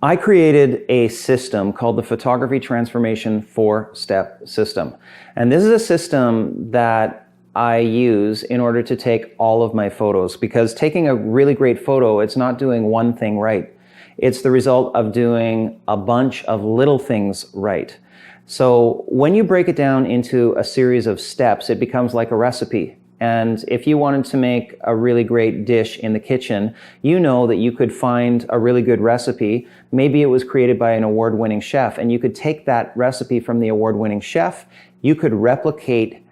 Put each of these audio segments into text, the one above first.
I created a system called the Photography Transformation 4-Step System. And this is a system that I use in order to take all of my photos, because taking a really great photo, it's not doing one thing right. It's the result of doing a bunch of little things right. So when you break it down into a series of steps, it becomes like a recipe. And if you wanted to make a really great dish in the kitchen, you know that you could find a really good recipe. Maybe it was created by an award-winning chef, and you could take that recipe from the award-winning chef. You could replicate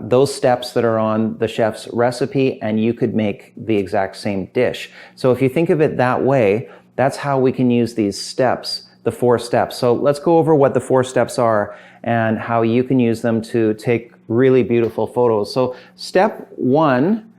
those steps that are on the chef's recipe, and you could make the exact same dish. So if you think of it that way, that's how we can use these steps, the 4 steps. So let's go over what the 4 steps are and how you can use them to take really beautiful photos. So step 1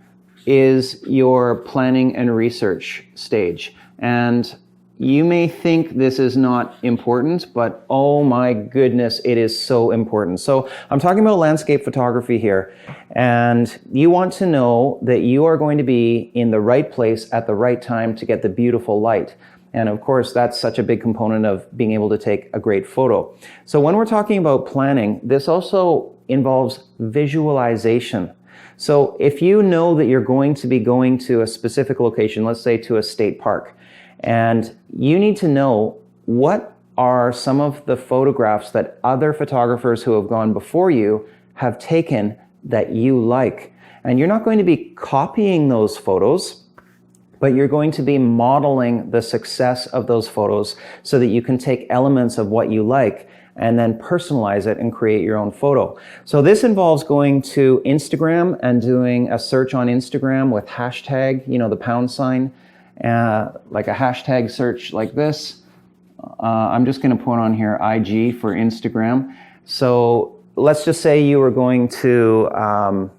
is your planning and research stage. And you may think this is not important, but oh my goodness, it is so important. So I'm talking about landscape photography here, and you want to know that you are going to be in the right place at the right time to get the beautiful light. And of course, that's such a big component of being able to take a great photo. So when we're talking about planning, this also involves visualization. So if you know that you're going to be going to a specific location, let's say to a state park, and you need to know what are some of the photographs that other photographers who have gone before you have taken that you like. And you're not going to be copying those photos, but you're going to be modeling the success of those photos so that you can take elements of what you like and then personalize it and create your own photo. So this involves going to Instagram and doing a search on Instagram with hashtag, you know, the pound sign, like a hashtag search like this. I'm just going to put on here IG for Instagram. So let's just say you were going to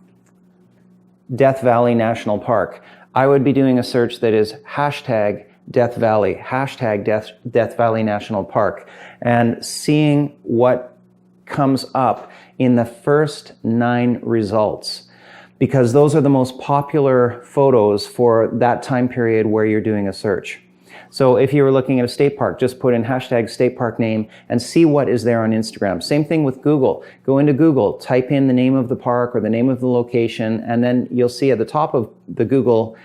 Death Valley National Park. I would be doing a search that is hashtag Death Valley, hashtag Death Valley National Park, and seeing what comes up in the first 9 results, because those are the most popular photos for that time period where you're doing a search. So if you were looking at a state park, just put in hashtag state park name and see what is there on Instagram. Same thing with Google. Go into Google, type in the name of the park or the name of the location, and then you'll see at the top of the Google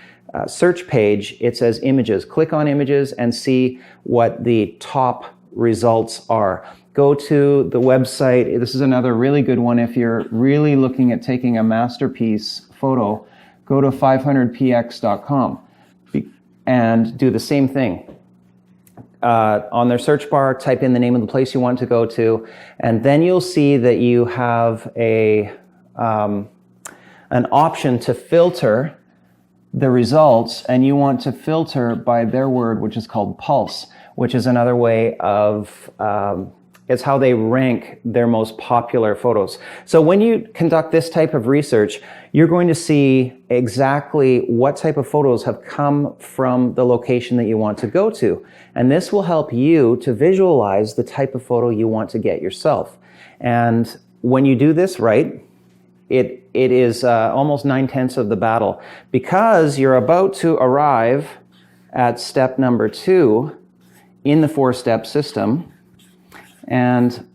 search page, it says images. Click on images and see what the top results are. Go to the website. This is another really good one if you're really looking at taking a masterpiece photo. Go to 500px.com. and do the same thing. On their search bar, type in the name of the place you want to go to, and then you'll see that you have an option to filter the results, and you want to filter by their word, which is called pulse, which is another way of it's how they rank their most popular photos. So when you conduct this type of research, you're going to see exactly what type of photos have come from the location that you want to go to. And this will help you to visualize the type of photo you want to get yourself. And when you do this right, it is almost 9/10 of the battle, because you're about to arrive at step number 2 in the 4-step system. And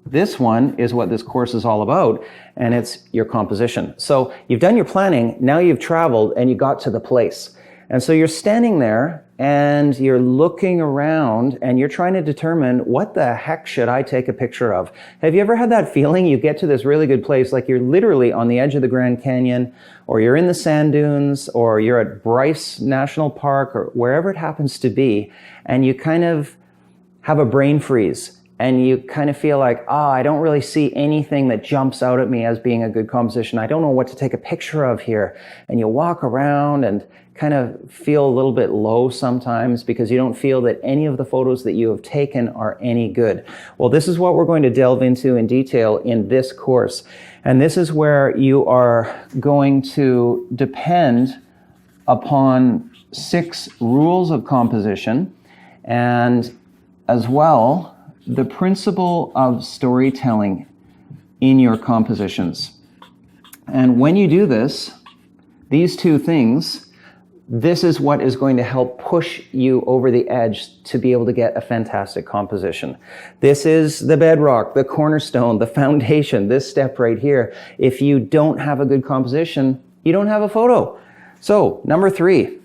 this one is what this course is all about, and it's your composition. So you've done your planning, now you've traveled and you got to the place. And so you're standing there and you're looking around and you're trying to determine, what the heck should I take a picture of? Have you ever had that feeling? You get to this really good place, like you're literally on the edge of the Grand Canyon, or you're in the sand dunes, or you're at Bryce National Park, or wherever it happens to be, and you kind of have a brain freeze, and you kind of feel like, I don't really see anything that jumps out at me as being a good composition. I don't know what to take a picture of here. And you walk around and kind of feel a little bit low sometimes because you don't feel that any of the photos that you have taken are any good. Well, this is what we're going to delve into in detail in this course. And this is where you are going to depend upon 6 rules of composition, and as well, the principle of storytelling in your compositions. And when you do this, these 2 things, This is what is going to help push you over the edge to be able to get a fantastic composition. This is the bedrock, the cornerstone, the foundation, this step right here. If you don't have a good composition, you don't have a photo. So number 3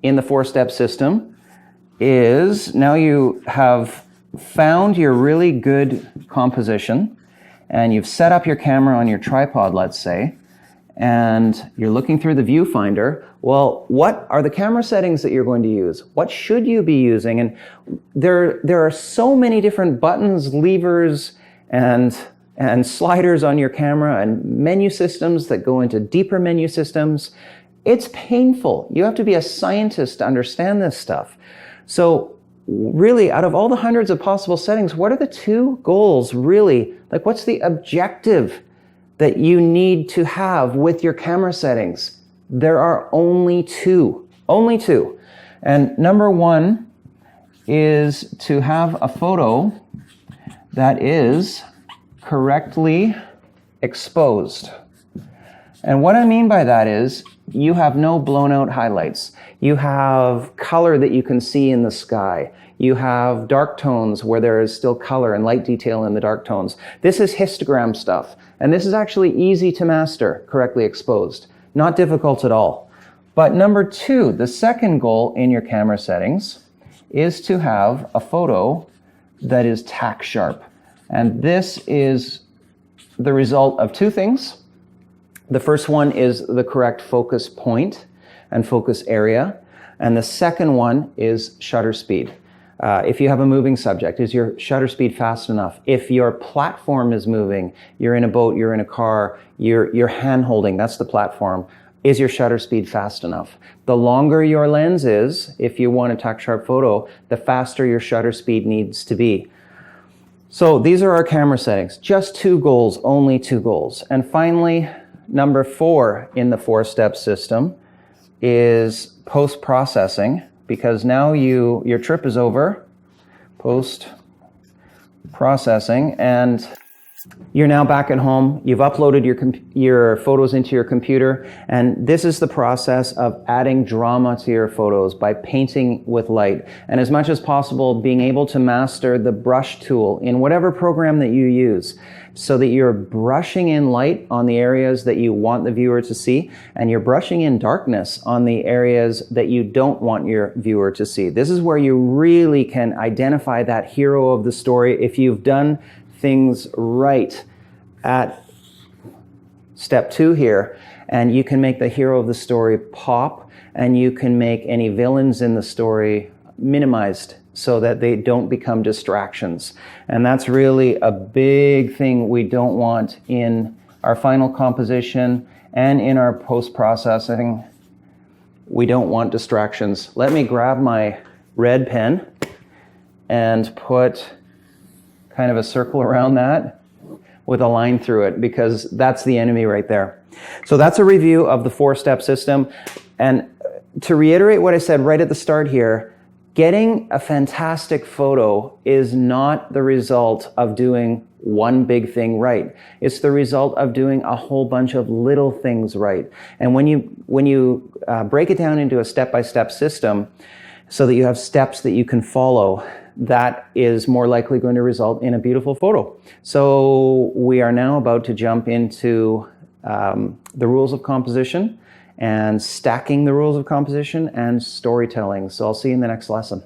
in the 4-step system is, now you have found your really good composition and you've set up your camera on your tripod, let's say, and you're looking through the viewfinder. Well, what are the camera settings that you're going to use? What should you be using? And there are so many different buttons, levers, and sliders on your camera, and menu systems that go into deeper menu systems. It's painful. You have to be a scientist to understand this stuff. So really, out of all the hundreds of possible settings, what are the 2 goals really? Like, what's the objective that you need to have with your camera settings? There are only 2. Only 2. And number 1 is to have a photo that is correctly exposed. And what I mean by that is, you have no blown out highlights. You have color that you can see in the sky. You have dark tones where there is still color and light detail in the dark tones. This is histogram stuff. And this is actually easy to master, correctly exposed. Not difficult at all. But number 2, the second goal in your camera settings is to have a photo that is tack sharp. And this is the result of 2 things. The first one is the correct focus point and focus area. And the second one is shutter speed. If you have a moving subject, is your shutter speed fast enough? If your platform is moving, you're in a boat, you're in a car, you're hand holding, that's the platform. Is your shutter speed fast enough? The longer your lens is, if you want a tack sharp photo, the faster your shutter speed needs to be. So these are our camera settings. Just 2 goals, only 2 goals. And finally, number 4 in the 4-step system is post-processing, because now your trip is over, post-processing, and you're now back at home. You've uploaded your photos into your computer, and this is the process of adding drama to your photos by painting with light. And as much as possible, being able to master the brush tool in whatever program that you use, so that you're brushing in light on the areas that you want the viewer to see, and you're brushing in darkness on the areas that you don't want your viewer to see. This is where you really can identify that hero of the story if you've done things right at step 2 here, and you can make the hero of the story pop, and you can make any villains in the story minimized so that they don't become distractions. And that's really a big thing we don't want in our final composition and in our post-processing. We don't want distractions. Let me grab my red pen and put kind of a circle around that with a line through it, because that's the enemy right there. So that's a review of the 4-step system. And to reiterate what I said right at the start here, getting a fantastic photo is not the result of doing one big thing right. It's the result of doing a whole bunch of little things right. And when you break it down into a step-by-step system so that you have steps that you can follow, that is more likely going to result in a beautiful photo. So we are now about to jump into the rules of composition and stacking the rules of composition and storytelling. So I'll see you in the next lesson.